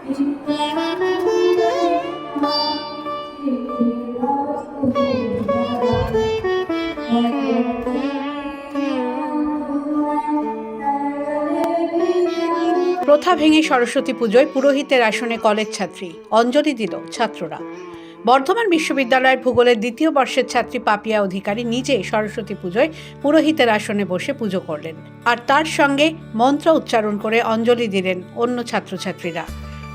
প্রথা ভেঙে সরস্বতী পুজোয় পুরোহিতের আসনে কলেজ ছাত্রী, অঞ্জলি দিল ছাত্ররা। বর্ধমান বিশ্ববিদ্যালয়ের ভূগোলের দ্বিতীয় বর্ষের ছাত্রী পাপিয়া অধিকারী নিজে সরস্বতী পুজোয় পুরোহিতের আসনে বসে পুজো করলেন, আর তার সঙ্গে মন্ত্র উচ্চারণ করে অঞ্জলি দিলেন অন্য ছাত্রছাত্রীরা।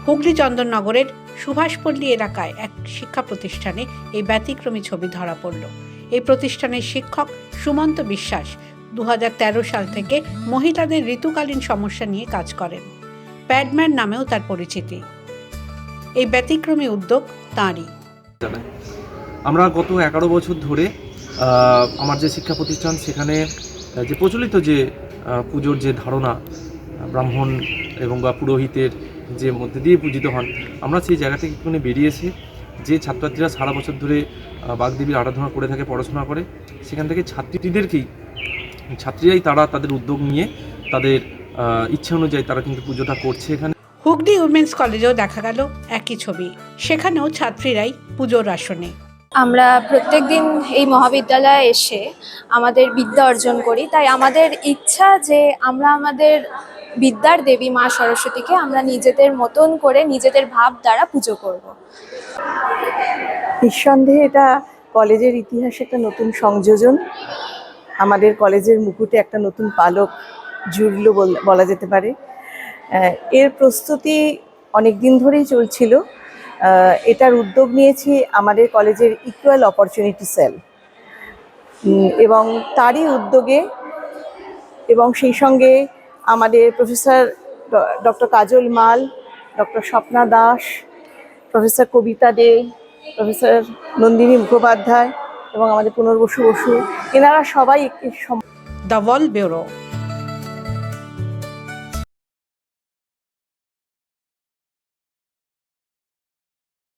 হুগলি চন্দননগরের সুভাষপল্লী এলাকায় এক শিক্ষা প্রতিষ্ঠানে এই ব্যতিক্রমী ছবি ধরা পড়ল। এই প্রতিষ্ঠানের শিক্ষক সুমন্ত বিশ্বাস 2013 সাল থেকে মহিলাদের ঋতুকালীন সমস্যা নিয়ে কাজ করেন। প্যাডম্যান নামেও তার পরিচিতি। এই ব্যতিক্রমী উদ্যোগ তাঁরই। আমরা গত 11 বছর ধরে আমার যে শিক্ষা প্রতিষ্ঠান সেখানে যে প্রচলিত যে পুজোর যে ধারণা ব্রাহ্মণ এবং বা পুরোহিতের যে মধ্যে দিয়ে পূজিত হন, আমরা সেই জায়গা থেকে একটুখানি বেরিয়েছি। যে ছাত্রছাত্রীরা সারা বছর ধরে বাগদেবীর আরাধনা করে থাকে, পড়াশোনা করে, সেখান থেকে ছাত্রীরাই তারা তাদের উদ্যোগ নিয়ে তাদের ইচ্ছা অনুযায়ী তারা কিন্তু পুজোটা করছে। এখানে হুগলি উইমেন্স কলেজেও দেখা গেল একই ছবি, সেখানেও ছাত্রীরাই পুজোর আসনে। আমরা প্রত্যেকদিন এই মহাবিদ্যালয়ে এসে আমাদের বিদ্যা অর্জন করি, তাই আমাদের ইচ্ছা যে আমরা আমাদের বিদ্যার দেবী মা সরস্বতীকে আমরা নিজেদের মতন করে নিজেদের ভাব দ্বারা পুজো করব। নিঃসন্দেহে এটা কলেজের ইতিহাসে একটা নতুন সংযোজন, আমাদের কলেজের মুকুটে একটা নতুন পালক জুড়ল বলা যেতে পারে। এর প্রস্তুতি অনেক দিন ধরেই চলছিল। এটার উদ্যোগ নিয়েছি আমাদের কলেজের ইকুয়াল অপরচুনিটি সেল, এবং তারই উদ্যোগে এবং সেই সঙ্গে আমাদের প্রফেসর ডক্টর কাজল মাল, ডক্টর স্বপ্না দাস, প্রফেসর কবিতা দে, প্রফেসর নন্দিনী মুখোপাধ্যায় এবং আমাদের পুনর্বসু বসু, এনারা সবাই দ্য ওয়াল ব্যুরো।